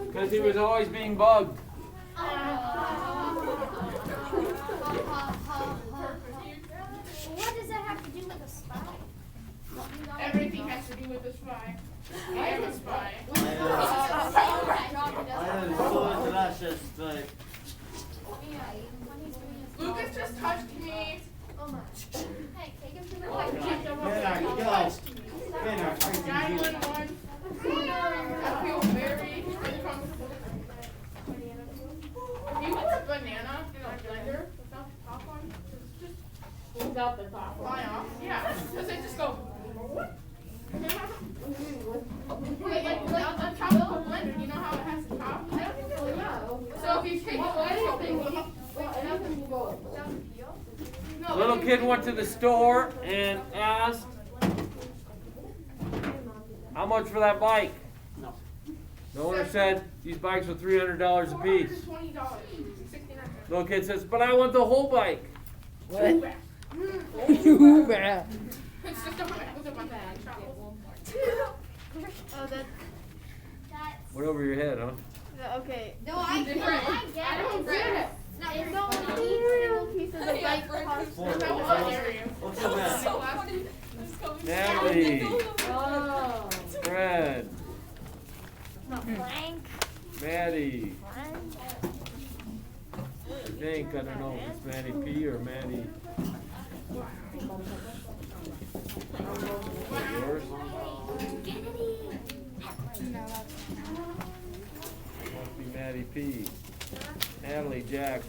Because he was always being bugged. What does that have to do with a spy? Everything has to do with the spy. I am a spy. Lucas just touched me. Hey, take him to the He light. touched me. 911. I feel very uncomfortable. If you put a banana in a blender without the top on, just Without the top. fly off. Yeah, because they just go. Like on top of a blender, you know how it has a top? So if you take it away, no, Little kid went to the store and asked, how much for that bike? No. The owner said these bikes were $300 a piece. $420. Little kid says, but I want the whole bike. What? It's just a bag. Oh, that's Went over your head, huh? okay. No, I get it. I get it. No, it's only each single piece of the bike costs. What's the matter? Natalie, Oh. Fred, Frank. Maddie. I think, I don't know if it's Maddie P or Maddie. Yours? Must be Maddie P. Natalie, Jax.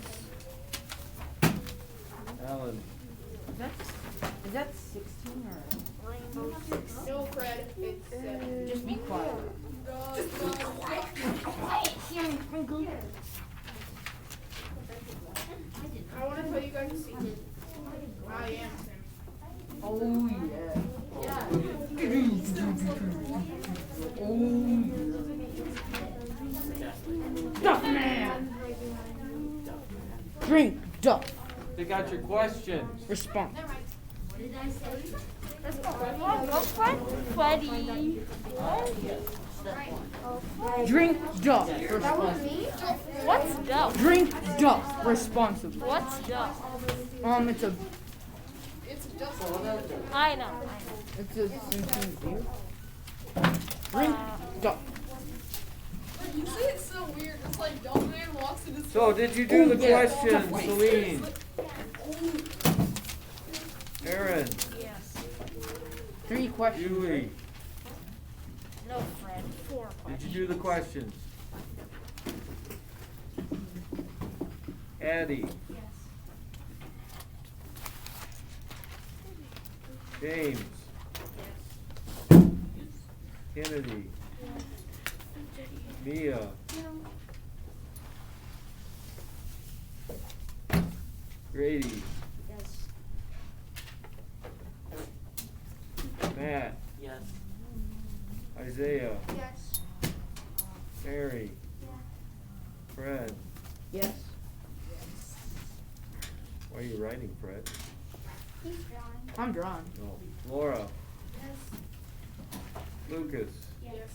Ellen. Is that 16 or? No, Fred, it's Just be quiet. I want to tell you guys a secret. I am Sim. Oh yeah. Duff man. Drink duff. They got your questions. Response. What did I say? Drink duff. Responsible. What's dope? Drink duff. Responsibly. What's dope? It's a. I know. It's a sentient beer. Drink duff. You say it's so weird. It's like dumb man walks in his. So, did you do the yeah. questions, Celine? Aaron, Yes. 3 questions. Julie, No, Fred. 4 did questions. you do the questions? Addie, Yes. James, Kennedy, Mia, Grady, Yes. Matt, Yes. Isaiah, Yes. Mary, Fred. Yes. Why are you writing, Fred? He's drawing. I'm drawn. No. Laura, Yes. Lucas, Yes.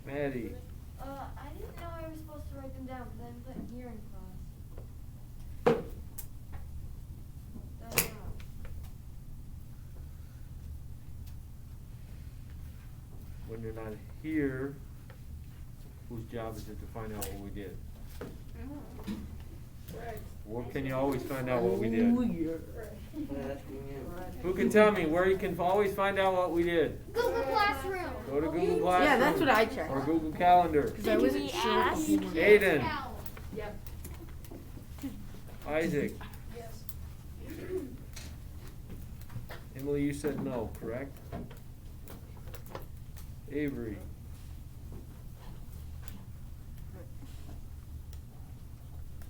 Maddie, I didn't know I was supposed to write them down, but then put hearing class. when you're not here, whose job is it to find out what we did? Or can you always find out what we did? Oh, yeah. Who can tell me where you can always find out what we did? Google Classroom. Go to Google Classroom. Yeah, that's what I checked. Or Google Calendar. Because I wasn't sure. ask? Aiden, Isaac. Yes. Emily, you said no, correct? Avery.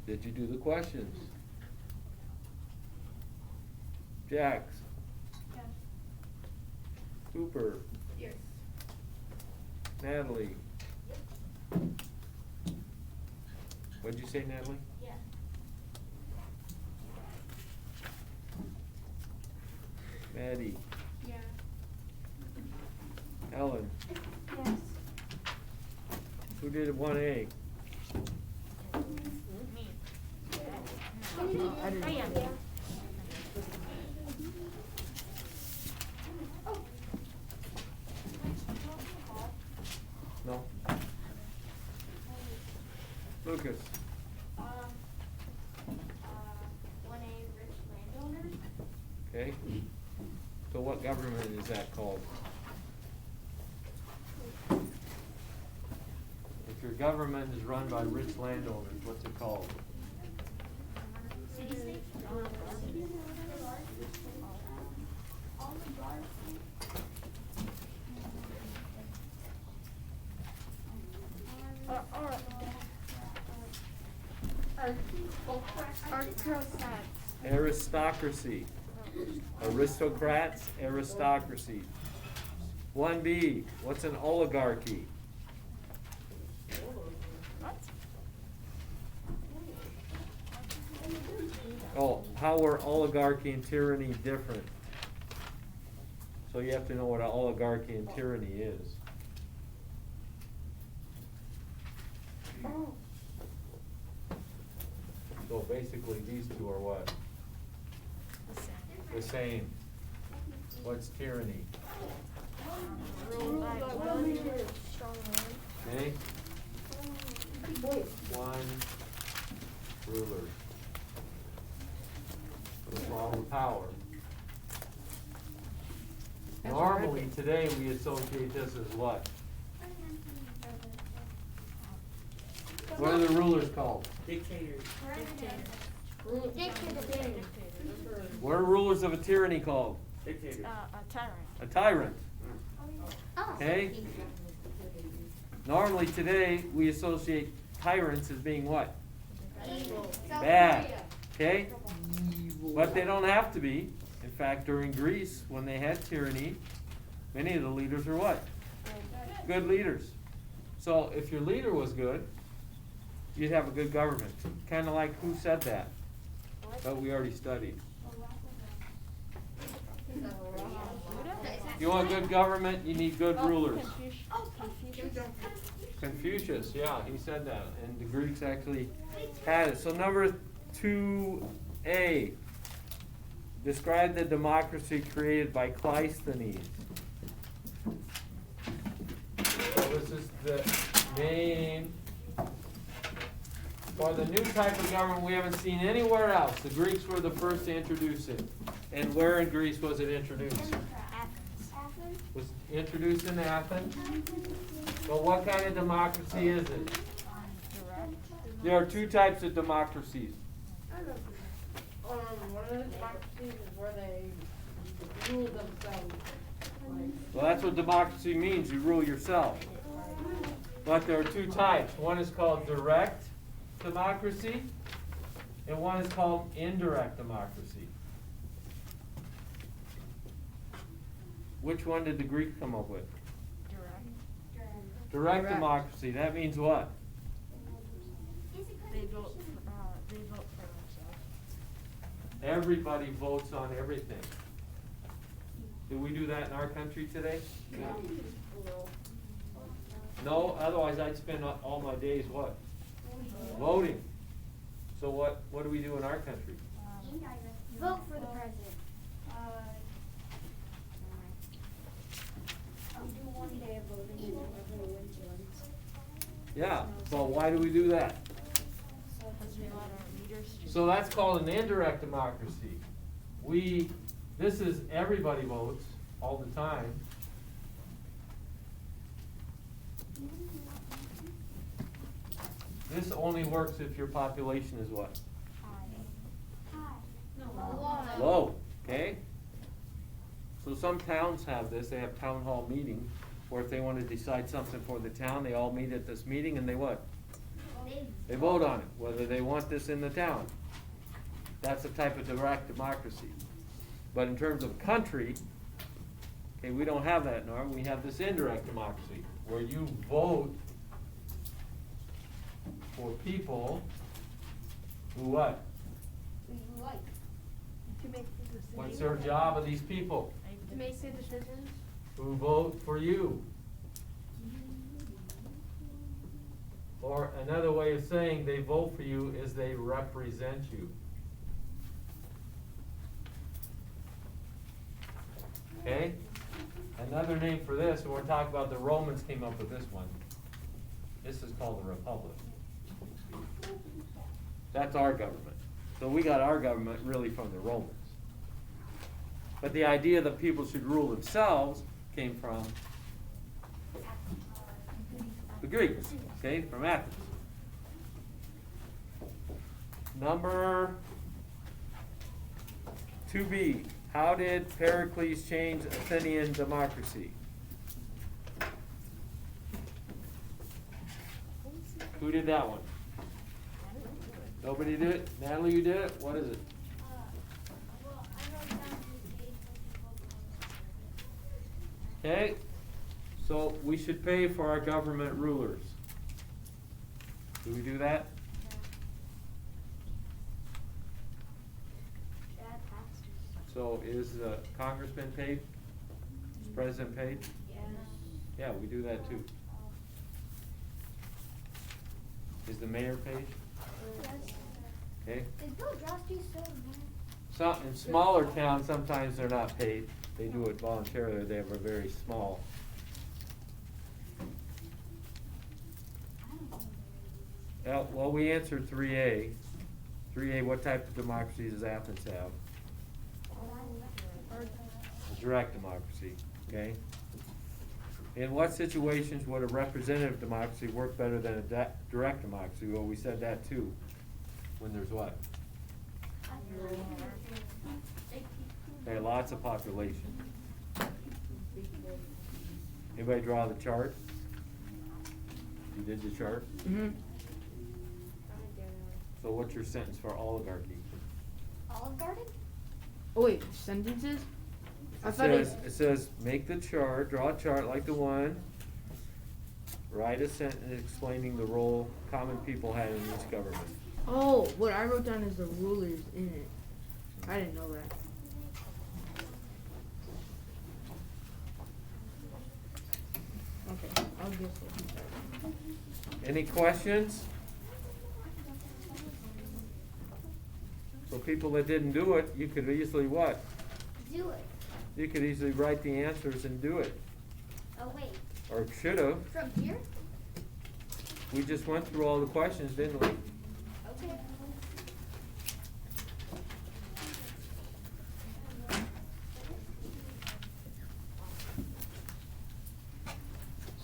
Did you do the questions? Jax. Yes. Cooper. Yes. Natalie. What'd you say, Natalie? Yeah. Maddie. Yeah. Ellen. Yes. Who did 1A? I didn't. No. Lucas. 1A rich landowners. Okay. So what government is that called? If your government is run by rich landowners, what's it called? City state. Aristocracy. Aristocrats, aristocracy. 1B, what's an oligarchy? Oh, how are oligarchy and tyranny different? So you have to know what an oligarchy and tyranny is. So basically these two are what? The same. What's tyranny? Okay? One ruler with all the power. Normally today we associate this as what? What are the rulers called? Dictators. What are rulers of a tyranny called? Dictators. A tyrant. A tyrant. Okay? Normally today we associate tyrants as being what? Bad. Okay? But they don't have to be. In fact, during Greece, when they had tyranny, many of the leaders were what? Good leaders. So if your leader was good, you'd have a good government. Kind of like who said that? But we already studied. If you want good government, you need good rulers. Confucius, yeah, he said that. And the Greeks actually had it. So number 2A. Describe the democracy created by Cleisthenes. So this is the main, for the new type of government we haven't seen anywhere else. The Greeks were the first to introduce it. And where in Greece was it introduced? Athens. Was it introduced in Athens? So what kind of democracy is it? There are two types of democracies. One of the democracies is where they rule themselves. Well, that's what democracy means. You rule yourself. But there are two types. One is called direct democracy, and one is called indirect democracy. Which one did the Greeks come up with? Direct democracy. That means what? They vote for themselves. Everybody votes on everything. Do we do that in our country today? No, otherwise I'd spend all my days what? Voting. So what do we do in our country? Vote for the president. We do one day of voting and everyone wins once. Yeah, so why do we do that? So that's called an indirect democracy. This is everybody votes all the time. This only works if your population is what? Low, okay? So some towns have this, they have town hall meetings, or if they want to decide something for the town, they all meet at this meeting and they what? They vote on it, whether they want this in the town. That's a type of direct democracy. But in terms of country, okay, we don't have that, nor we have this indirect democracy, where you vote for people who what? What's their job of these people? To make good decisions. Who vote for you? Or another way of saying they vote for you is they represent you. Okay? Another name for this, when we're talking about the Romans came up with this one. This is called the Republic. That's our government. So we got our government really from the Romans. But the idea that people should rule themselves came from the Greeks, okay, from Athens. Number 2B. How did Pericles change Athenian democracy? Who did that one? Nobody did it? Natalie, you did it? What is it? Well, I wrote down the date of the Okay, so we should pay for our government rulers. Do we do that? So is the congressman paid? Is the president paid? Yeah, we do that too. Is the mayor paid? Okay. Is Bill Drosky still in there? Some, in smaller towns, sometimes they're not paid. They do it voluntarily. They have a very small. Well, we answered 3A. 3A, what type of democracy does Athens have? A direct democracy, okay? In what situations would a representative democracy work better than a direct democracy? Well, we said that too. When there's what? Okay, lots of population. Anybody draw the chart? You did the chart? Mm-hmm. So what's your sentence for oligarchy? Olive Garden? Oh wait, sentences? It says, make the chart, draw a chart like the one, write a sentence explaining the role common people had in each government. Oh, what I wrote down is the rulers in it. I didn't know that. Okay, I'll guess it. Any questions? So people that didn't do it, you could easily what? Do it. You could easily write the answers and do it. Oh, wait. Or should have. From here? We just went through all the questions, didn't we? Okay.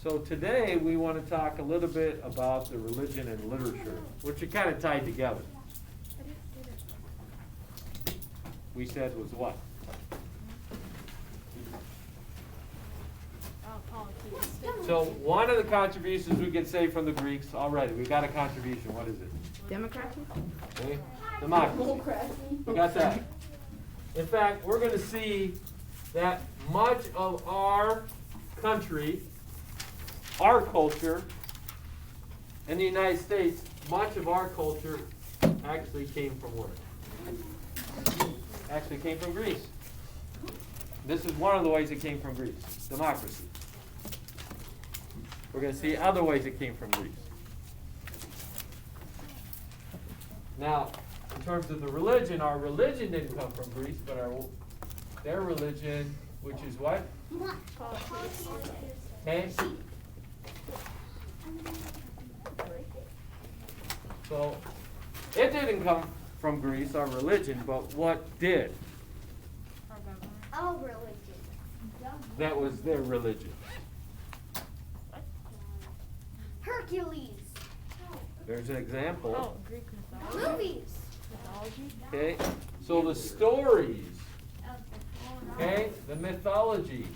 So today we want to talk a little bit about the religion and literature, which are kind of tied together. We said was what? So one of the contributions we can say from the Greeks already, we got a contribution. What is it? Democracy? Okay. Democracy. We got that. In fact, we're going to see that much of our country, our culture, in the United States, much of our culture actually came from where? Actually came from Greece. This is one of the ways it came from Greece, democracy. We're going to see other ways it came from Greece. Now, in terms of the religion, our religion didn't come from Greece, but their religion, which is what? Okay? So, it didn't come from Greece, our religion, but what did? Our religion. That was their religion. Hercules. There's an example. Greek mythology. Movies. Mythology? Okay? So the stories, okay? The mythology.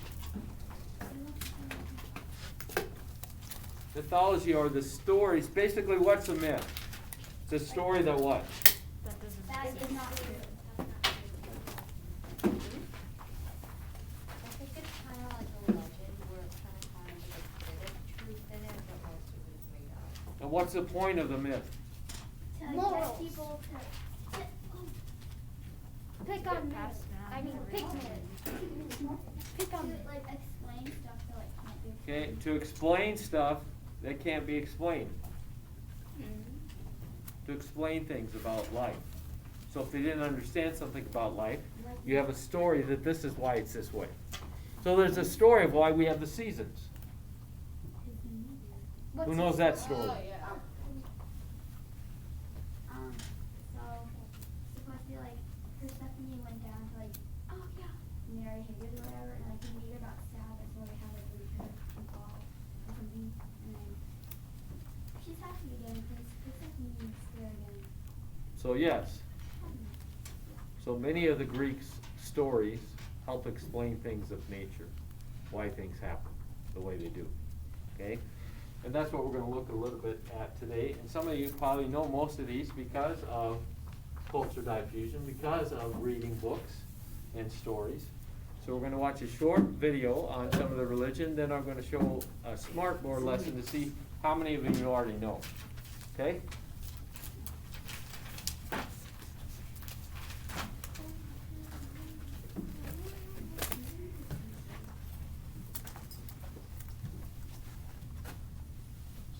Mythology are the stories. Basically, what's a myth? It's a story that what? That is not true. I think it's kind of like a legend where it kind of has like a bit of truth in it, but most of it's made up. And what's the point of the myth? To get people to pick on me. I mean, pick me. Pick on me. Like, explain stuff that, like, can't be Okay, to explain stuff that can't be explained. to explain things about life. So if they didn't understand something about life, you have a story that this is why it's this way. So there's a story of why we have the seasons. Who knows that story? Oh, yeah. So supposed to be like Persephone went down to like marry Hades or whatever, and like Demeter got sad, so they had like a return and fall or something, and then she's happy again because Persephone is there again. So yes. So many of the Greeks' stories help explain things of nature, why things happen the way they do. Okay? And that's what we're going to look a little bit at today. And some of you probably know most of these because of culture diffusion, because of reading books and stories. So we're going to watch a short video on some of the religion, then I'm going to show a smartboard lesson to see how many of you already know. Okay?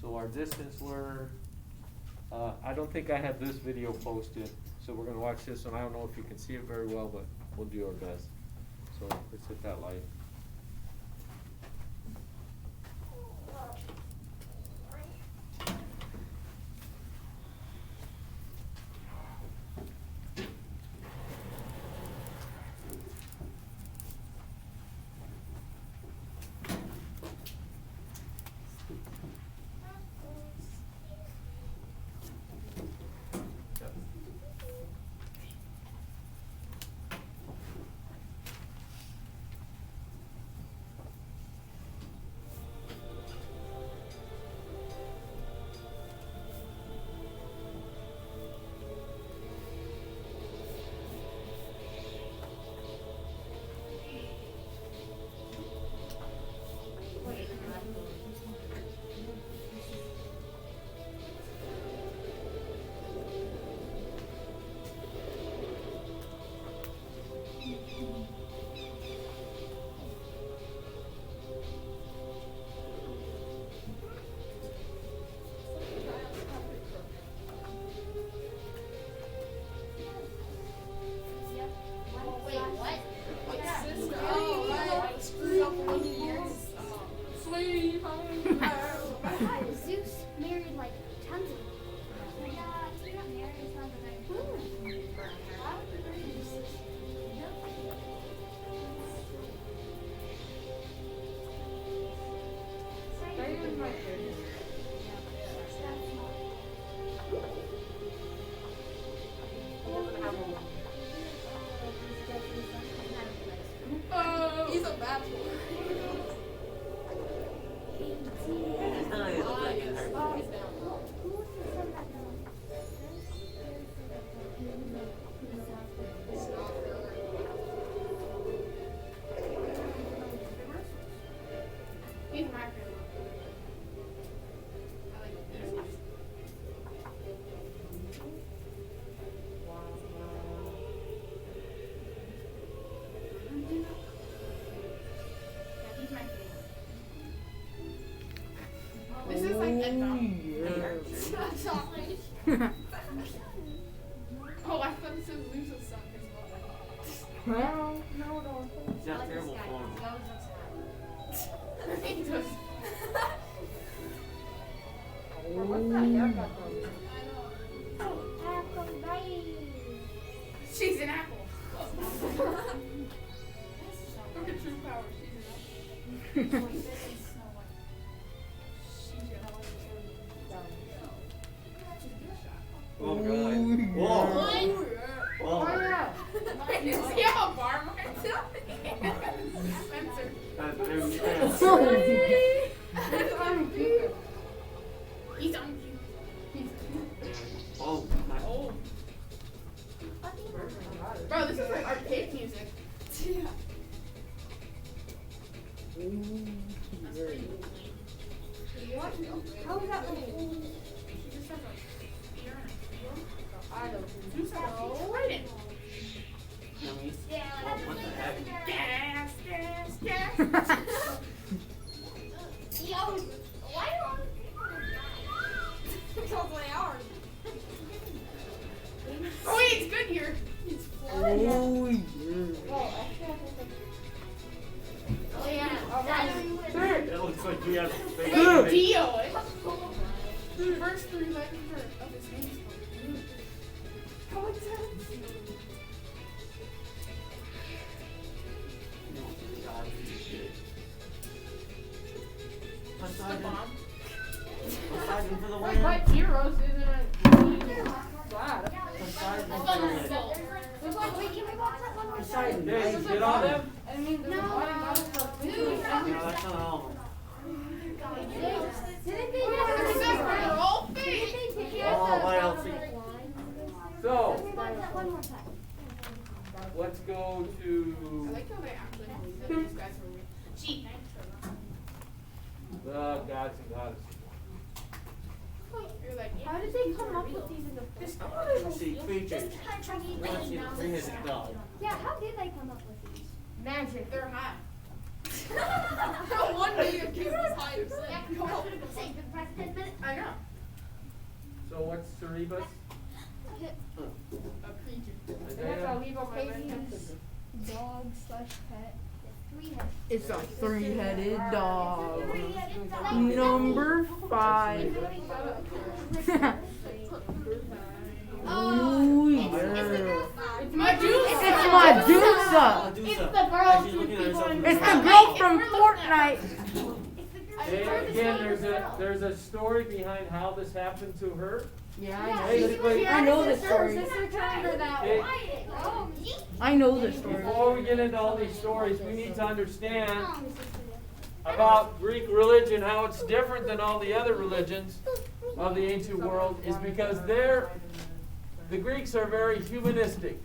So our distance learner, I don't think I have this video posted, so we're going to watch this one. I don't know if you can see it very well, but we'll do our best. So let's hit that light. Wait, what? Oh, right. Screwed up 1 year. Sweet home. I thought Zeus married like tons of people. Yeah, he got married tons of them. Oh, he's a bachelor. It's not even like it hurts. He's my favorite. I like it. Yeah, he's my favorite. This is like a chocolate. Oh, I thought this was Lusa's son as well. Well, no, no. He's got terrible form. He does. What's that haircut from? She's an apple. Look at true power. She's an apple. Oh god. Whoa. What? Whoa. Does he have a bar mark still? Spencer. That's very fast. He's on cue. He's Oh. oh. Bro, this is like arcade music. That's pretty What? How is that like? She just has a spear and a shield. I don't Who's that? Trident. Yummy. Yeah, Oh, what the heck? Gas, gas, gas. Yo, why do all these people die? Because I We have Wait, basically. Dio, eh? The first 3 letters of his name is called. Coincidence? Poseidon. Poseidon for the Like, win. my heroes isn't a glad. Poseidon That's for the not win. so. There's like, Wait, can we watch that one more time? Poseidon. Okay, Nice. you get all them? I mean, there's a lot of gods for No, that's not all of them. Didn't they Except for all fake. Oh, why else? So, Can we watch that one more time? let's go I to like how they actually believe that these guys are weird. Cheat. the gods and goddesses. You're like, How did they come up with these in the first place? Let me see. Creatures. Once you bring it dog. Yeah, how did they come up with these? magic. They're hot. No wonder your kid was high as I know. So what's Cerebus? A creature. Isaiah? Dog slash pet. Three-headed. It's a 3-headed dog. Three-headed dog. Number 5. Ooh, yeah. It's Medusa. It's Medusa. Medusa. Actually looking at herself. It's the girl from Fortnite. And again, there's a story behind how this happened to her. Yeah, Basically, I know the story. okay, I know the story. before we get into all these stories, we need to understand about Greek religion, how it's different than all the other religions of the ancient world, is because the Greeks are very humanistic.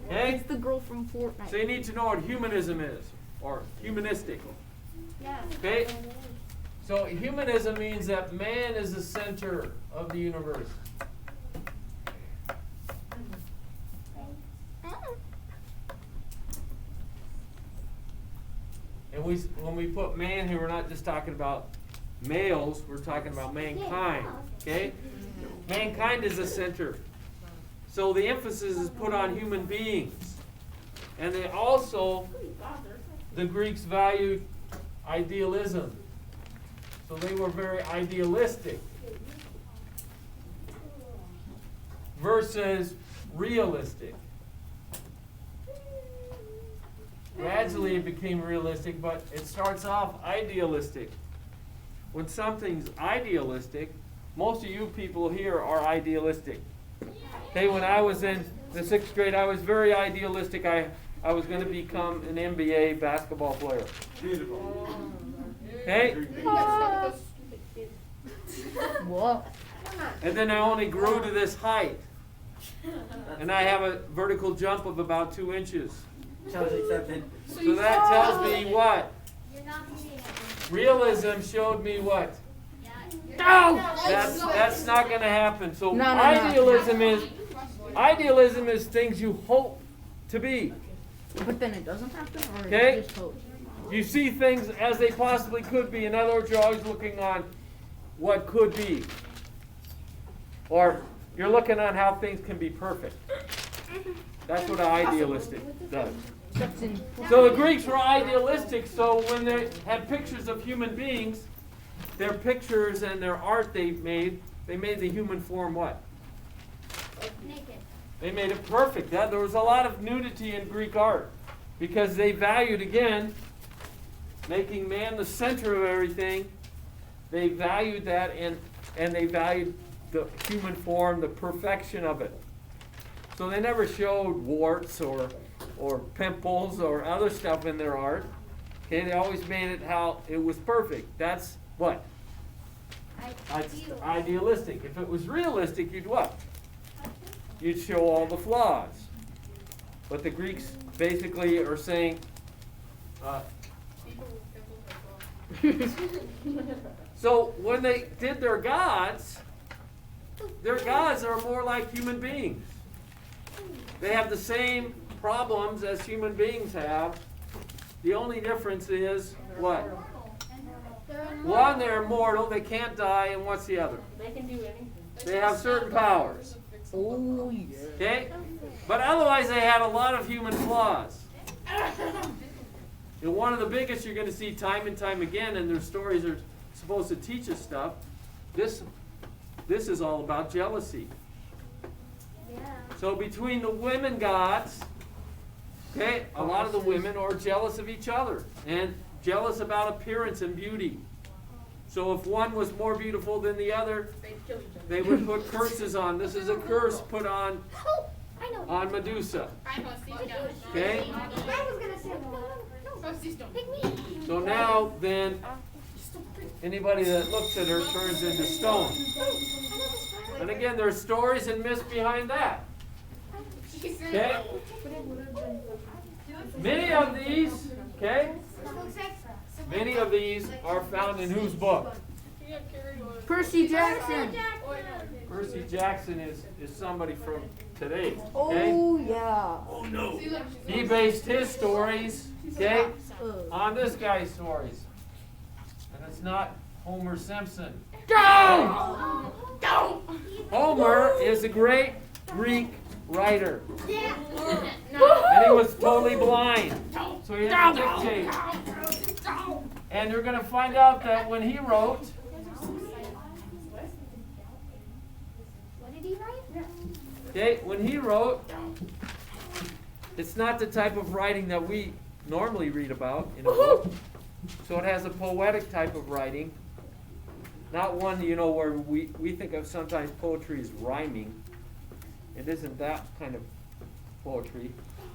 Okay? It's the girl from Fortnite. So you need to know what humanism is, or humanistic. Okay? So humanism means that man is the center of the universe. And when we put man here, we're not just talking about males, we're talking about mankind. Okay? Mankind is the center. So the emphasis is put on human beings. And they also, the Greeks valued idealism. So they were very idealistic versus realistic. Gradually it became realistic, but it starts off idealistic. When something's idealistic, most of you people here are idealistic. Okay, when I was in the 6th grade, I was very idealistic. I was going to become an NBA basketball player. Beautiful. Okay? What? And then I only grew to this height. And I have a vertical jump of about 2 inches. Challenge accepted. So that tells me what? You're not meeting it. Realism showed me what? No! That's not going to happen. So No. idealism is things you hope to be. But then it doesn't happen, or Okay. it's just hope? You see things as they possibly could be. In other words, you're always looking on what could be. Or you're looking on how things can be perfect. That's what idealistic does. That's in. So the Greeks were idealistic, so when they had pictures of human beings, their pictures and their art they made the human form what? Naked. They made it perfect. There was a lot of nudity in Greek art because they valued, again, making man the center of everything. They valued that, and they valued the human form, the perfection of it. So they never showed warts or pimples or other stuff in their art. Okay, they always made it how it was perfect. That's what? That's idealistic. If it was realistic, you'd what? You'd show all the flaws. But the Greeks basically are saying, so when they did their gods are more like human beings. They have the same problems as human beings have. The only difference is what? One, they're immortal, they can't die, and what's the other? They can do anything. They have certain powers. Oh, yeah. Okay? But otherwise they had a lot of human flaws. And one of the biggest you're going to see time and time again, and their stories are supposed to teach us stuff. This is all about jealousy. Yeah. So between the women gods, okay, a lot of the women are jealous of each other and jealous about appearance and beauty. So if one was more beautiful than the other, They kill each other. they would put curses on. This is a curse put on Oh, I know. Medusa. I know, see, Okay? I was gonna say that. Oh, see, stone. Pick me. So now then, anybody that looks at her turns into stone. And again, there's stories and myths behind that. Okay? Many of these, okay? Many of these are found in whose book? He got carried away. Percy Jackson. Oh, I know. Percy Jackson is somebody from today. Okay? Oh yeah. Oh no. See, look, she's He based his stories, okay, Ugh. on this guy's stories. And it's not Homer Simpson. Down. Homer is a great Greek writer. Yeah. And he was totally blind. So he had to dictate. And you're going to find out that when he wrote, What did he write? okay, when he wrote, it's not the type of writing that we normally read about in a book. So it has a poetic type of writing. Not one, you know, where we think of sometimes poetry as rhyming. It isn't that kind of poetry.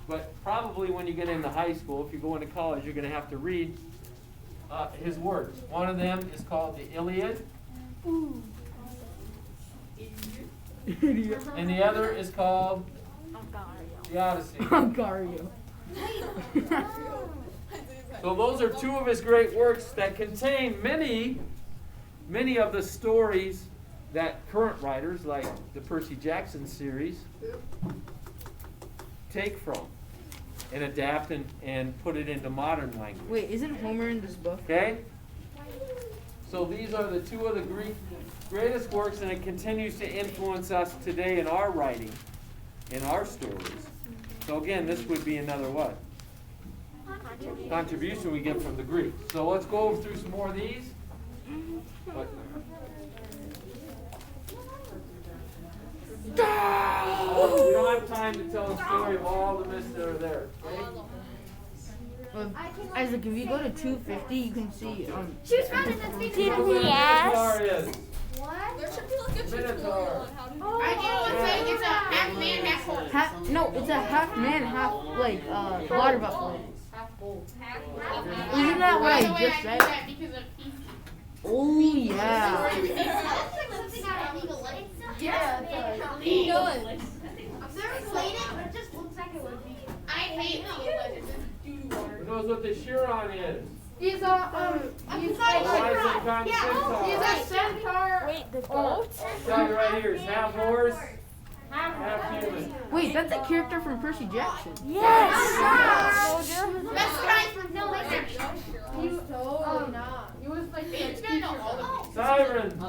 But probably when you get into high school, if you go into college, you're going to have to read his works. One of them is called the Iliad. And the other is called the Odyssey. Ontario. So those are two of his great works that contain many of the stories that current writers, like the Percy Jackson series, take from and adapt and put it into modern language. Wait, isn't Homer in this book? Okay? So these are the two of the greatest works, and it continues to influence us today in our writing, in our stories. So again, this would be another what? Contribution we get from the Greeks. So let's go through some more of these. But, we don't have time to tell a story of all the myths that are there. Okay? Isaac, if you go to 250, you can see. She was found in the Who video. the Minotaur is. What? There should be like a tutorial Minotaur. on how to do Oh. I get one saying it's a half man, half horse. No, it's a half man, half water buffalo. Half bull. Isn't that what By the I way, just I said? knew that because of Easy. Oh yeah. That looks like something out of Legal Legends. Yeah, It does. I've never played it, but it just looks like it would be. I hate League of Legends. It's doo-doo water. Who knows what the Chiron is? He's He's Rise of Con Centaur. He's a centaur. Wait, the goat? Tell you right here, it's half horse, half human. Wait, that's a character from Percy Jackson. Yes! That's guys from no Legends. He's totally not. He was like the teacher of Sirens.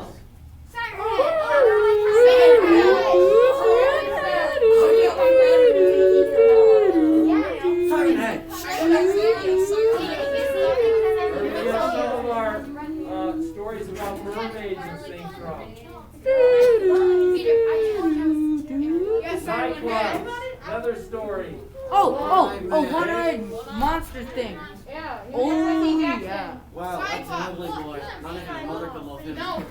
Sirenhead. Where we get some of our stories about mermaids and things from. Cyclops, another story. Oh, one-eyed monster thing. Yeah. Oh yeah. Wow, that's an ugly boy. None of his mother can love him. No.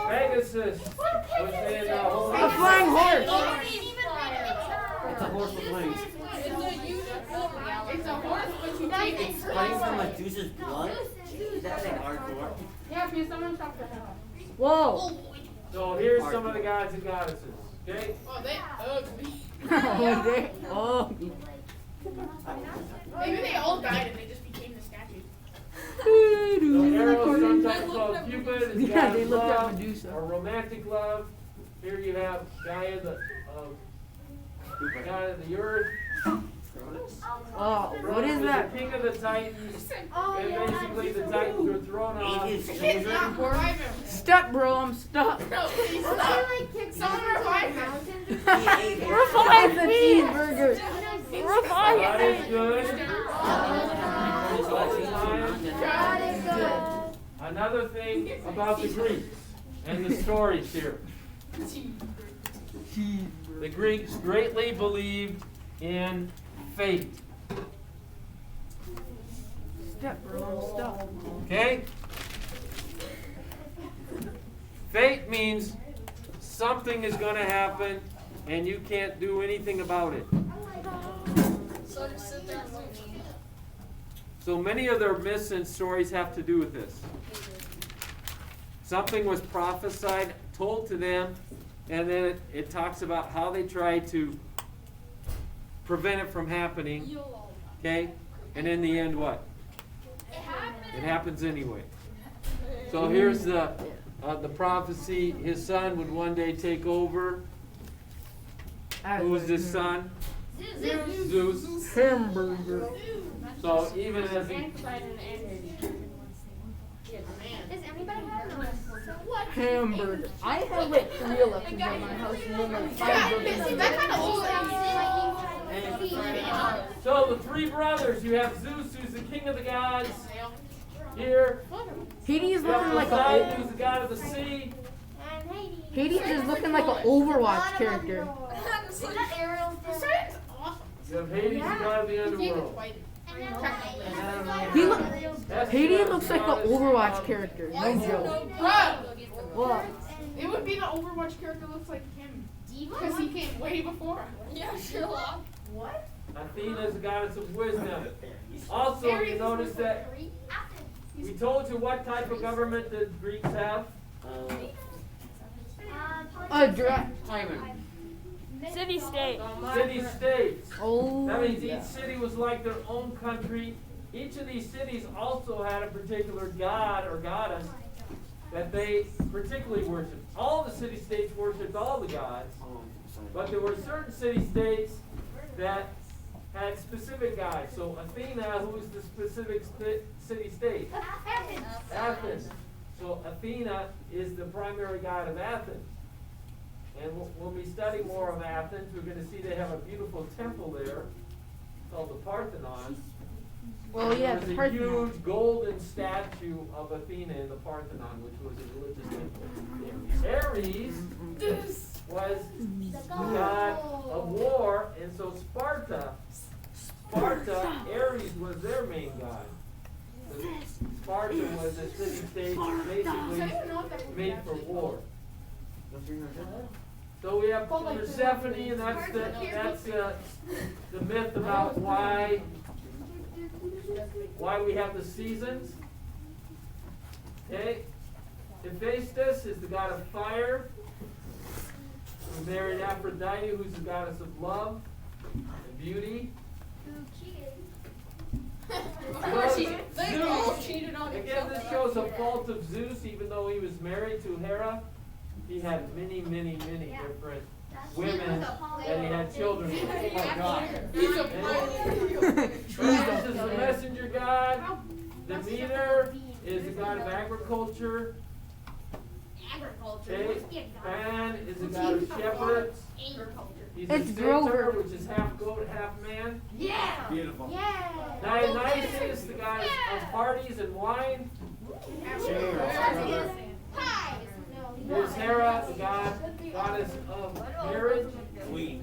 Pegasus was in A flying horse. It's a horse with wings. It's a horse, but you take it. Fighting from Medusa's blood? That ain't hardcore. Yeah, because someone chopped their head off. Whoa. So here's some of the gods and goddesses. Okay? Oh, they ugly. Oh. Maybe they all died and they just became the statue. So Eros, sometimes called Cupid, is Yeah, god they of looked at love, Medusa. or romantic love. Here you have Gaia, the god of the earth. Oh, what is Cronus that? the king of the Titans. And basically the Titans were thrown off. Aegis It's children. not revive him. Stuck, bro. I'm stuck. No, please stop. Someone revive him. Revive the cheeseburger. God is good. another thing about the Greeks and the stories here. The Greeks greatly believed in fate. Step, bro, stop. Okay? Fate means something is going to happen and you can't do anything about it. So just sit there and wait. So many of their myths and stories have to do with this. Something was prophesied, told to them, and then it talks about how they tried to prevent it from happening. Okay? And in the end, what? It happens anyway. So here's the prophecy. His son would one day take over. Who was his son? Zeus. Hamburger. So even as he... Does anybody have what? Hamburger. I have like 3 elections at my house and then like 5 burgers. That kind of old. So the 3 brothers, you have Zeus, who's the king of the gods. Here. Hades is You have looking like Poseidon, a who's the god of the sea. And Hades. Hades is looking like an Overwatch character. Is that Ariel's Poseidon's awesome. You have Hades, the god of the underworld. He look. Hestia Hades is looks the like goddess an Overwatch of- character. No joke. Bro, What? it would be the Overwatch character looks like him. Because he came way before. Yeah, Sherlock. What? Athena is the goddess of wisdom. Also, you notice that we told you what type of government the Greeks have. City-state. City-states. Oh. That means each city was like their own country. Each of these cities also had a particular god or goddess that they particularly worshipped. All the city-states worshipped all the gods, but there were certain city-states that had specific gods. So Athena, who is the specific city-state? Athens. So Athena is the primary god of Athens. And when we study more of Athens, we're going to see they have a beautiful temple there called the Parthenon. Well, yeah, There's the a Parthenon. huge golden statue of Athena in the Parthenon, which was a religious temple. Ares was the god of war, and so Sparta, Ares was their main god. So Sparta was a city-state basically made for war. So we have Persephone, and that's the myth about why we have the seasons. Okay? Hephaestus is the god of fire. We married Aphrodite, who's the goddess of love and beauty. Who cheated? They all cheated on each Again, other. this shows a fault of Zeus, even though he was married to Hera. He had many different women that he had children with. Oh my God. He's a Hermes is the messenger god. Demeter is the god of agriculture. Okay. Pan is the god of shepherds. He's It's the Grover. centaur, which is half goat, half man. Yeah. Beautiful. Yeah. Dionysus, the god of parties and wine. There's Hera, the goddess of marriage. Queen.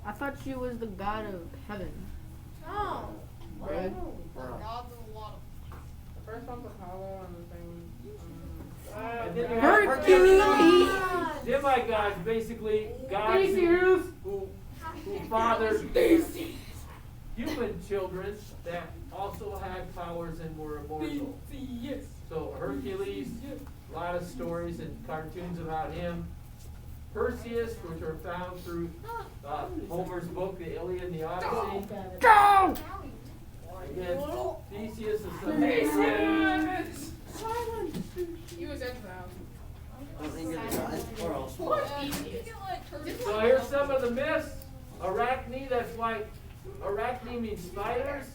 I thought she was the god of heaven. No. Right? Gods of a lot The first one's Apollo and the thing. And then you have Hercules. demigods, basically gods who fathered human children that also had powers and were immortal. So Hercules, a lot of stories and cartoons about him. Perseus, which are found through Homer's book, the Iliad and the Odyssey. Go! Again, Theseus is the He was exiled. I don't think it's or else. So here's some of the myths. Arachne, that's why Arachne means spiders.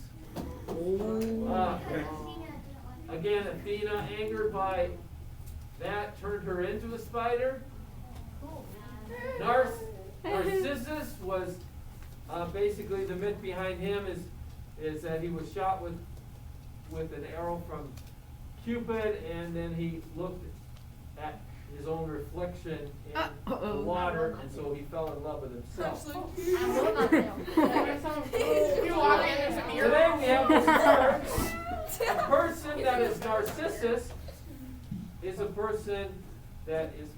Again, Athena, angered by that, turned her into a spider. Narcissus was basically the myth behind him is that he was shot with with an arrow from Cupid, and then he looked at his own reflection in the water, and so he fell in love with himself. Today we have this word. A person that is narcissist is a person that is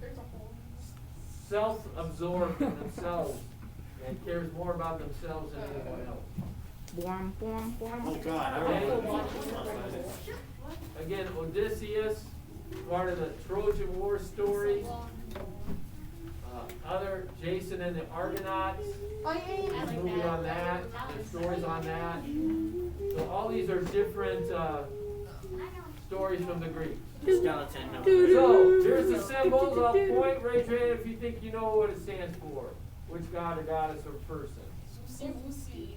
self-absorbed in themselves and cares more about themselves than anyone else. Oh God, I remember. Again, Odysseus, part of the Trojan War story. Other, Jason and the Argonauts. There's a movie on that. There's stories on that. So all these are different stories from the Greeks. Skeleton. No. So here's the symbols. I'll point, raise your hand if you think you know what it stands for. Which god or goddess or person? Lucy, Lucy.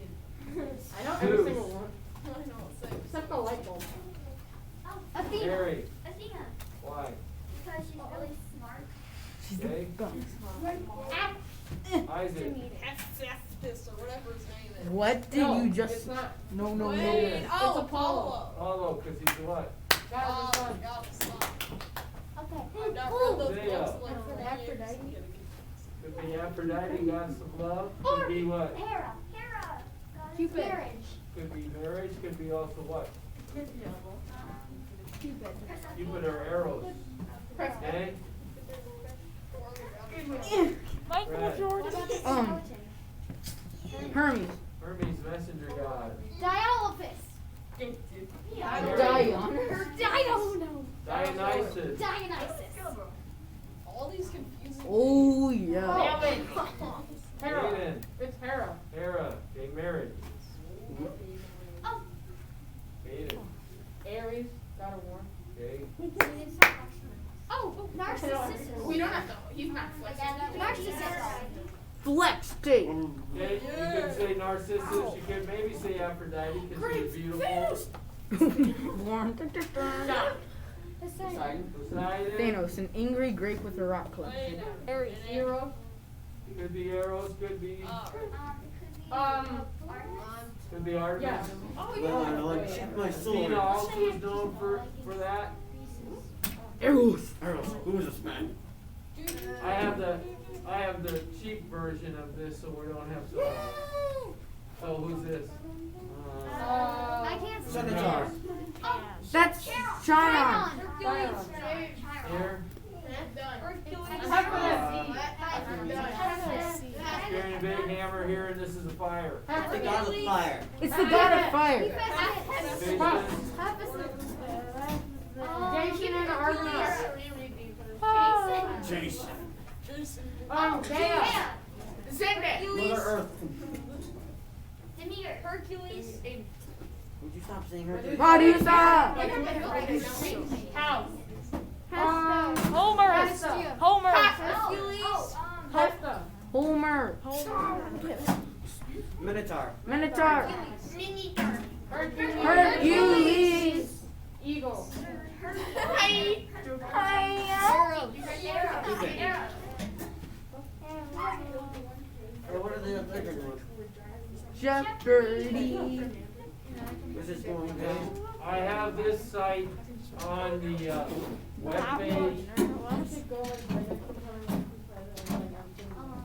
I know Zeus. every single one. I know it's like. Except the light bulb. Oh, Athena. Mary. Athena. Why? Because she's really smart. Okay. Isaac. Hephaestus or whatever his name is. What did No, you just? It's not. No. Wait, It's oh, Apollo. Apollo, because he's what? God, Oh, it's not. God, it's not. Okay. I've not read those Isaiah. books like For the 40 years. Aphrodite. Could be Aphrodite, goddess of love. Could be what? Hera. Hera. Goddess Cupid. of marriage. Could be marriage. Could be also what? Cupid. Cupid or arrows. Okay. Michael Right. Jordan. What about the Um, skeleton? Hermes. Hermes, messenger god. Dionysus. Dion. Dionysus. Dionysus. All these confusing. Oh yeah. Hera. Aiden. It's Hera. Hera. Okay, marriage. Oh. Aiden. Aries. God of War. Okay. Oh, Narcissus. We don't have to. He's not flexible. Narcissus. Flex state. Okay, you could say Narcissus. You could maybe say Aphrodite because she's beautiful. Poseidon. Poseidon. Thanos, an angry grape with a rock club. Aries. Hero. Could be arrows. Could be. Could be Artemis. Yeah. Lord, check my Athena sword. also is known for that. Eros. Earl, who is this man? I have the cheap version of this, so we don't have to. So who's this? I can't see. Centaur. That's Chiron. Hercules. Here. Carrying a big hammer here, and this is a fire. The god of fire. It's the god of fire. Jason and the Argonauts. Jason. Gaia. Mother Earth. Demeter. Hercules. Would you stop saying her? Medusa. House. Homer. Homer. Hesta. Homer. Minotaur. Minotaur. Hercules. Hercules. Eagle. Or what are the other ones? Jeopardy. Where's this going to go? I have this site on the webpage.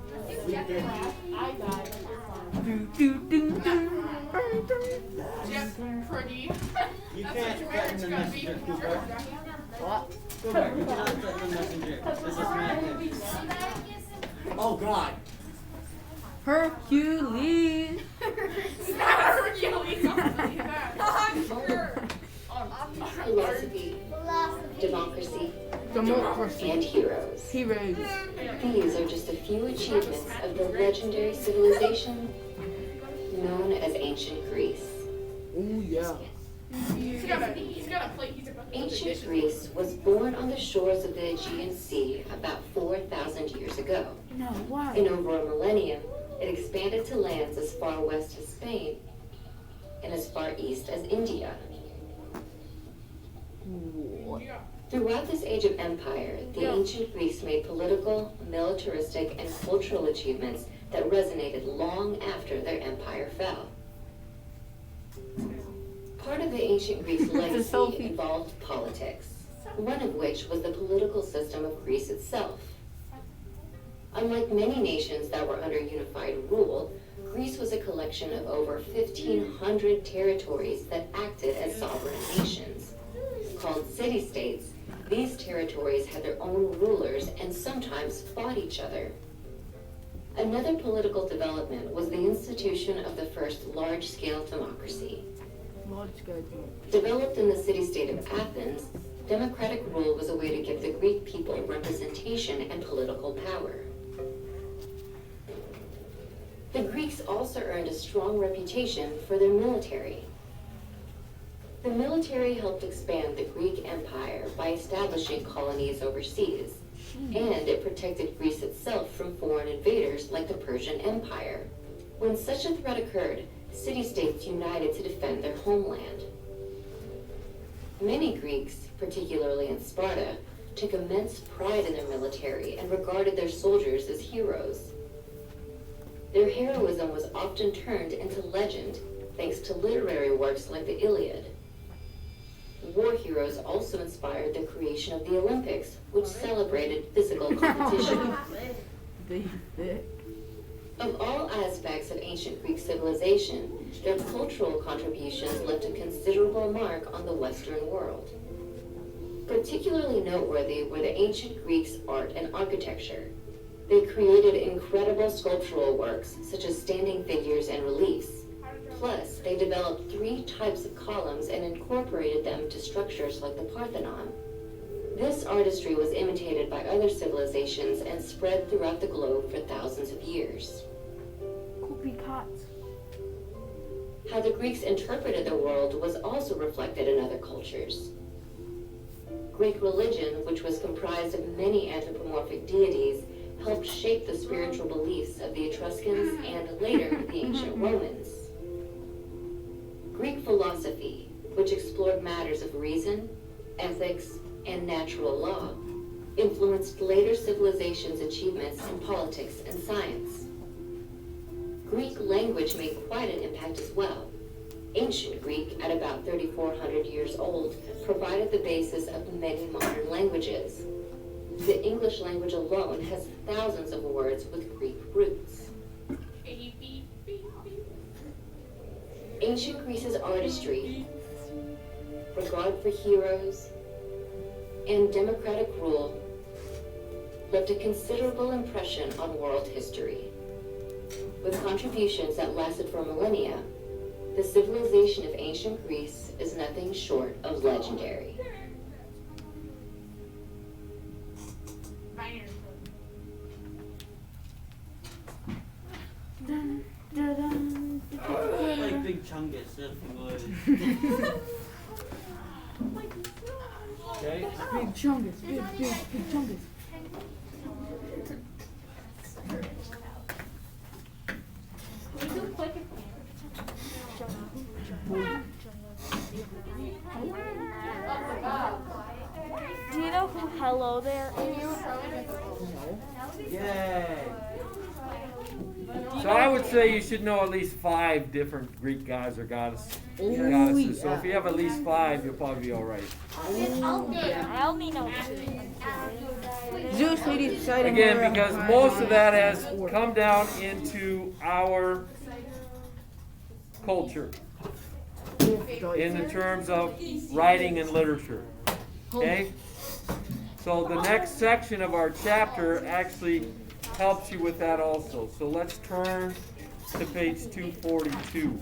I died. Jeopardy. You That's can't what threaten the your marriage messenger, is Cooper. gonna be. What? Cooper, you cannot threaten the messenger. This is madness. Oh God. Hercules. It's not Hercules. I'm sure. Philosophy, democracy, Democracy. and heroes. Heroes. These are just a few achievements of the legendary civilization known as ancient Greece. Oh yeah. He's got a plate. He's about to Ancient Greece was born on the shores of the Aegean Sea about 4,000 years ago. No, why? In over a millennium, it expanded to lands as far west as Spain and as far east as India. Throughout this age of empire, the ancient Greeks made political, militaristic, and cultural achievements that resonated long after their empire fell. Part of the ancient Greeks' legacy involved politics, one of which was the political system of Greece itself. Unlike many nations that were under unified rule, Greece was a collection of over 1,500 territories that acted as sovereign nations. Called city-states, these territories had their own rulers and sometimes fought each other. Another political development was the institution of the first large-scale democracy. Developed in the city-state of Athens, democratic rule was a way to give the Greek people representation and political power. The Greeks also earned a strong reputation for their military. The military helped expand the Greek Empire by establishing colonies overseas, and it protected Greece itself from foreign invaders like the Persian Empire. When such a threat occurred, city-states united to defend their homeland. Many Greeks, particularly in Sparta, took immense pride in their military and regarded their soldiers as heroes. Their heroism was often turned into legend thanks to literary works like the Iliad. War heroes also inspired the creation of the Olympics, which celebrated physical competition. Of all aspects of ancient Greek civilization, their cultural contributions left a considerable mark on the Western world. Particularly noteworthy were the ancient Greeks' art and architecture. They created incredible sculptural works, such as standing figures and reliefs. Plus, they developed 3 types of columns and incorporated them to structures like the Parthenon. This artistry was imitated by other civilizations and spread throughout the globe for thousands of years. How the Greeks interpreted the world was also reflected in other cultures. Greek religion, which was comprised of many anthropomorphic deities, helped shape the spiritual beliefs of the Etruscans and later the ancient Romans. Greek philosophy, which explored matters of reason, ethics, and natural law, influenced later civilizations' achievements in politics and science. Greek language made quite an impact as well. Ancient Greek, at about 3,400 years old, provided the basis of many modern languages. The English language alone has thousands of words with Greek roots. Ancient Greece's artistry, regard for heroes, and democratic rule left a considerable impression on world history. With contributions that lasted for millennia, the civilization of ancient Greece is nothing short of legendary. Like Big Chungus, if you would. Okay? Big chungus, big chungus. Do you know who Hello There is? Yay! So I would say you should know at least 5 different Greek gods or goddesses. So if you have at least 5, you'll probably be all right. I only know 2. Zeus, Hades, Poseidon. Again, because most of that has come down into our culture in the terms of writing and literature. Okay? So the next section of our chapter actually helps you with that also. So let's turn to page 242.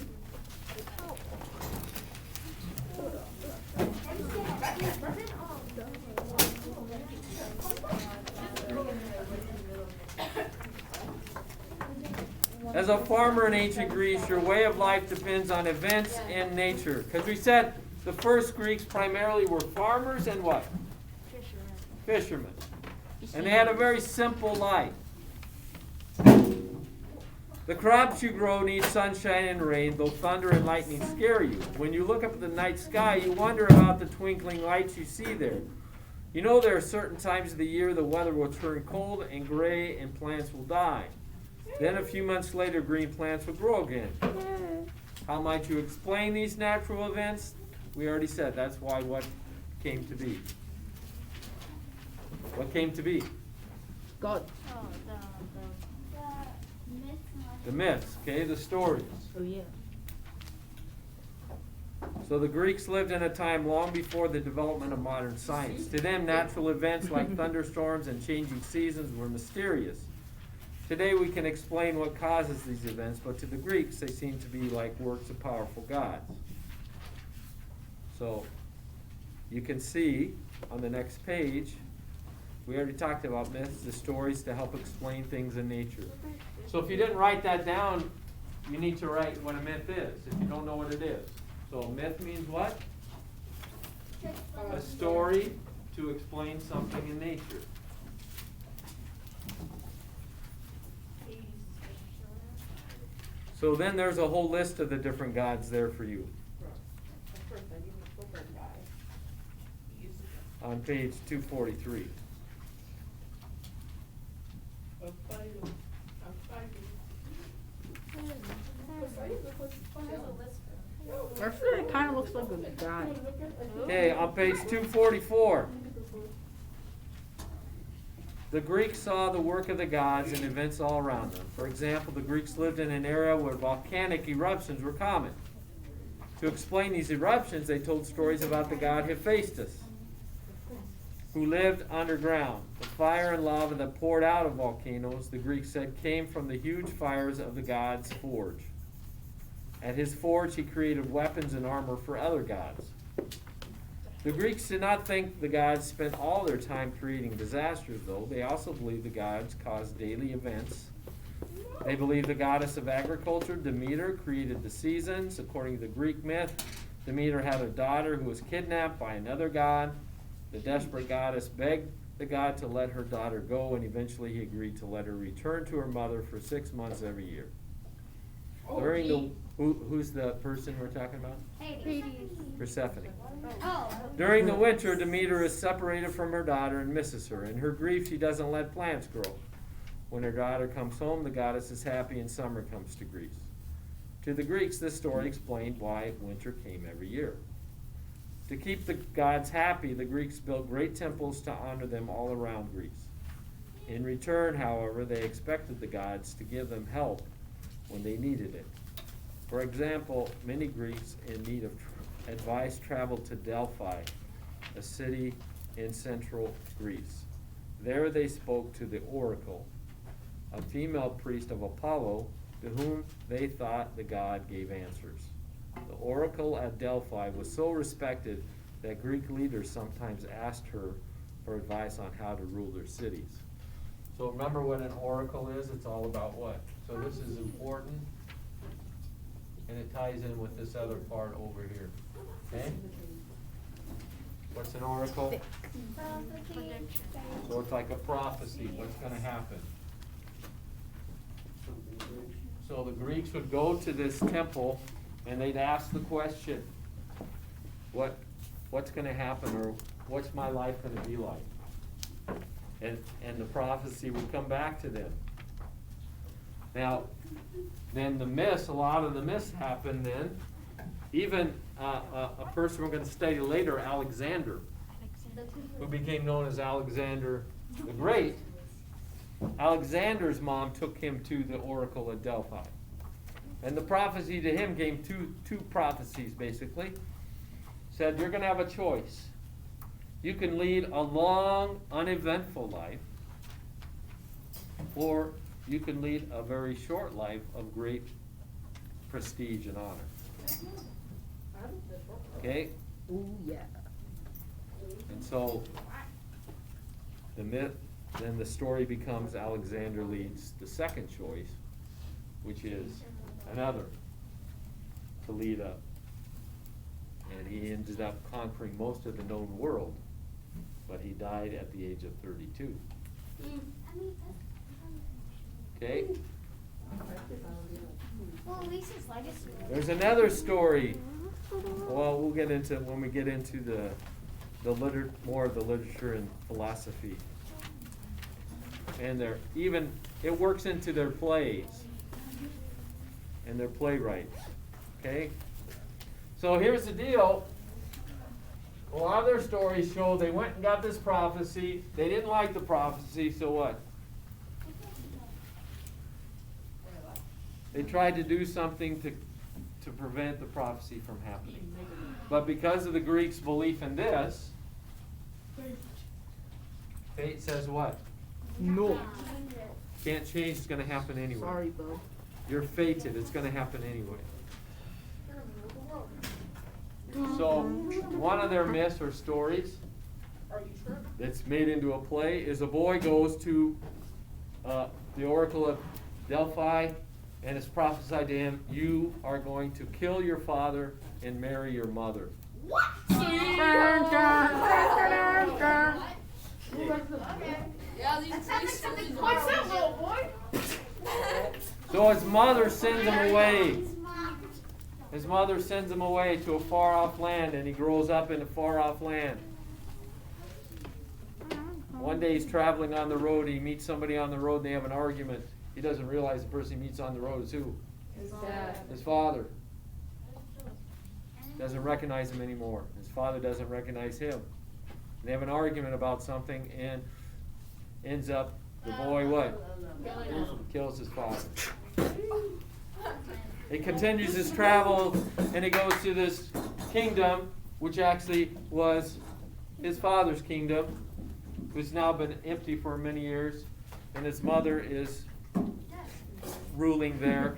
As a farmer in ancient Greece, your way of life depends on events and nature. Because we said the first Greeks primarily were farmers and what? Fishermen. And they had a very simple life. The crops you grow need sunshine and rain, though thunder and lightning scare you. When you look up at the night sky, you wonder about the twinkling lights you see there. You know there are certain times of the year the weather will turn cold and gray and plants will die. Then a few months later, green plants will grow again. How might you explain these natural events? We already said that's why what came to be. What came to be? God. Oh, The myths and legends. The myths, okay, the stories. Oh yeah. So the Greeks lived in a time long before the development of modern science. To them, natural events like thunderstorms and changing seasons were mysterious. Today we can explain what causes these events, but to the Greeks they seem to be like works of powerful gods. So you can see on the next page, we already talked about myths, the stories to help explain things in nature. So if you didn't write that down, you need to write what a myth is, if you don't know what it is. So a myth means what? A story to explain something in nature. So then there's a whole list of the different gods there for you At first, I didn't look at guy. on page 243. Actually, it kind of looks like a guy. Okay, on page 244. The Greeks saw the work of the gods and events all around them. For example, the Greeks lived in an era where volcanic eruptions were common. To explain these eruptions, they told stories about the god Hephaestus, who lived underground. The fire and lava that poured out of volcanoes, the Greeks said, came from the huge fires of the god's forge. At his forge, he created weapons and armor for other gods. The Greeks did not think the gods spent all their time creating disasters, though. They also believed the gods caused daily events. They believed the goddess of agriculture, Demeter, created the seasons. According to the Greek myth, Demeter had a daughter who was kidnapped by another god. The desperate goddess begged the god to let her daughter go, and eventually he agreed to let her return to her mother for 6 months every year. During the who's the person we're talking about? Hades. Persephone. Oh. During the winter, Demeter is separated from her daughter and misses her. In her grief, she doesn't let plants grow. When her daughter comes home, the goddess is happy and summer comes to Greece. To the Greeks, this story explained why winter came every year. To keep the gods happy, the Greeks built great temples to honor them all around Greece. In return, however, they expected the gods to give them help when they needed it. For example, many Greeks in need of advice traveled to Delphi, a city in central Greece. There they spoke to the oracle, a female priest of Apollo, to whom they thought the god gave answers. The oracle at Delphi was so respected that Greek leaders sometimes asked her for advice on how to rule their cities. So remember what an oracle is? It's all about what? So this is important, and it ties in with this other part over here. Okay? What's an oracle? So it's like a prophecy, what's going to happen. So the Greeks would go to this temple and they'd ask the question, what's going to happen, or what's my life going to be like? And the prophecy would come back to them. Now, then the myths, a lot of the myths happen then. Even a person we're going to study later, Alexander, who became known as Alexander the Great. Alexander's mom took him to the oracle at Delphi. And the prophecy to him came two prophecies, basically. Said, you're going to have a choice. You can lead a long, uneventful life, or you can lead a very short life of great prestige and honor. Okay? Ooh, yeah. And so the myth, then the story becomes Alexander leads the second choice, which is another to lead up. And he ended up conquering most of the known world, but he died at the age of 32. Okay? Well, at least his legacy. There's another story. Well, we'll get into when we get into the more of the literature and philosophy. And it works into their plays and their playwrights. Okay? So here's the deal. A lot of their stories show they went and got this prophecy. They didn't like the prophecy, so what? They tried to do something to prevent the prophecy from happening. But because of the Greeks' belief in this, fate says what? No. Can't change, it's going to happen anyway. Sorry, Bo. You're fated, it's going to happen anyway. So, one of their myths or stories that's made into a play is a boy goes to the oracle of Delphi, and it's prophesied to him, you are going to kill your father and marry your mother. What? Yeah, these stories What's that, little boy? So his mother sends him away. His mother sends him away to a far-off land, and he grows up in a far-off land. One day he's traveling on the road, he meets somebody on the road, and they have an argument. He doesn't realize the person he meets on the road is who? His dad. His father. Doesn't recognize him anymore. His father doesn't recognize him. They have an argument about something, and ends up, the boy what? Kills his father. He continues his travel, and he goes to this kingdom, which actually was his father's kingdom, who's now been empty for many years, and his mother is ruling there.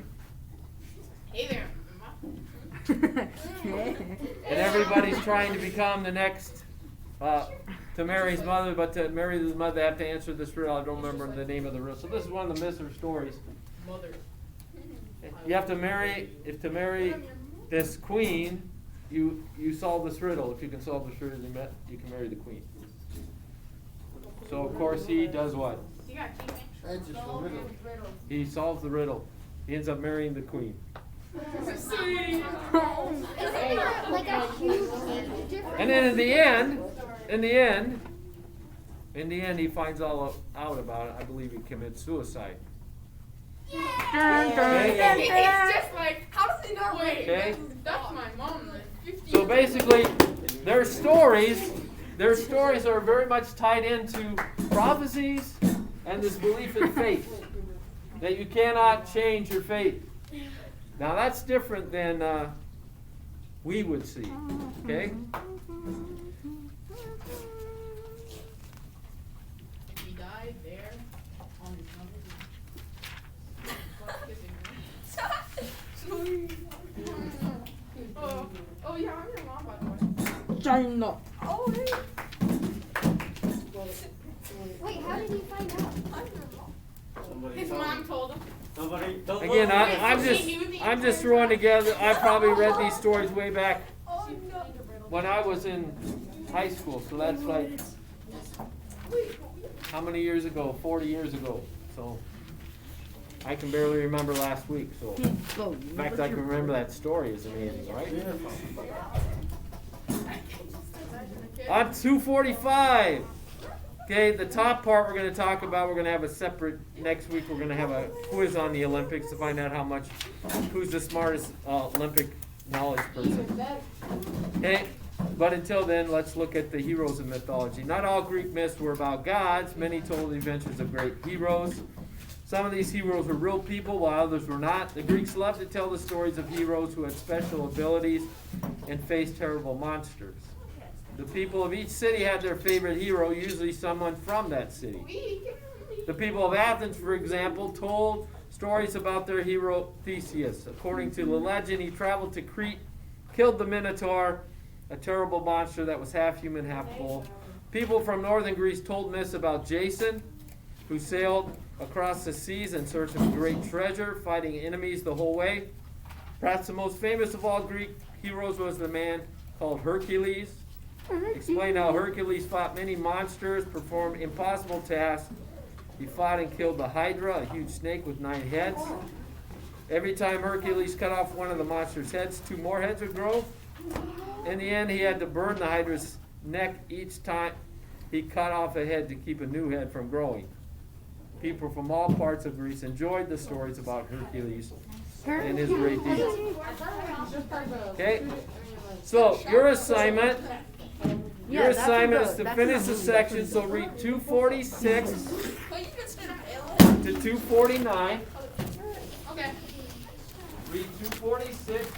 Hey there. And everybody's trying to become the next, to marry his mother, but to marry his mother they have to answer this riddle. I don't remember the name of the riddle. So this is one of the myths or stories. Mother. You have to marry, this queen, you solve this riddle. If you can solve this riddle, you can marry the queen. So of course he does what? You got king. That's just a riddle. He solves the riddle. He ends up marrying the queen. Sweet. Like a huge difference. And then in the end, he finds all out about it. I believe he commits suicide. It's just like, how does he not wait? Okay. That's my mom. Like 50 So basically, their stories are very much tied into prophecies and this belief in fate, that you cannot change your fate. Now that's different than we would see. Okay. If he died there on his mother's Oh yeah, I'm your mom by the way. China. Oh hey. Wait, how did you find out? His mom told him. Somebody, don't Again, look. I'm just throwing together. I probably read these stories way back Oh no. when I was in high school. So that's like how many years ago? 40 years ago. So I can barely remember last week. So in fact, I can remember that story. Is amazing, right? On 245. Okay, the top part we're going to talk about, we're going to have a separate, next week we're going to have a quiz on the Olympics to find out who's the smartest Olympic knowledge person. Okay, but until then, let's look at the heroes of mythology. Not all Greek myths were about gods. Many told the adventures of great heroes. Some of these heroes were real people, while others were not. The Greeks loved to tell the stories of heroes who had special abilities and faced terrible monsters. The people of each city had their favorite hero, usually someone from that city. The people of Athens, for example, told stories about their hero Theseus. According to the legend, he traveled to Crete, killed the Minotaur, a terrible monster that was half human, half bull. People from northern Greece told myths about Jason, who sailed across the seas in search of great treasure, fighting enemies the whole way. Perhaps the most famous of all Greek heroes was the man called Hercules. Explain how Hercules fought many monsters, performed impossible tasks. He fought and killed the Hydra, a huge snake with 9 heads. Every time Hercules cut off one of the monster's heads, 2 more heads would grow. In the end, he had to burn the Hydra's neck each time he cut off a head to keep a new head from growing. People from all parts of Greece enjoyed the stories about Hercules and his great deeds. Okay? So, your assignment is to finish the section, so read 246 But you can spend to 249. Okay. Read 246.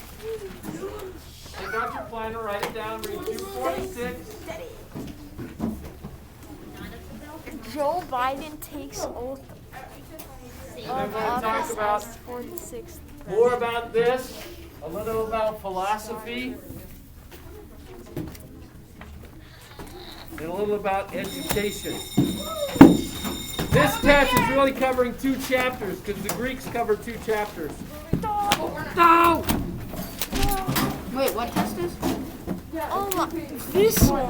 Take out your planner, write it down, read 246. Joe Biden takes oath And of then we're going to talk office about as 46th. more about this, a little about philosophy, and a little about education. This test is really covering 2 chapters because the Greeks covered 2 chapters. No! Wait, what test is? Oh my, this one.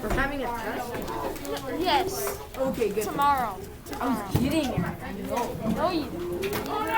We're having a test? Yes, Okay, good. tomorrow. I was kidding. I know. No, you don't.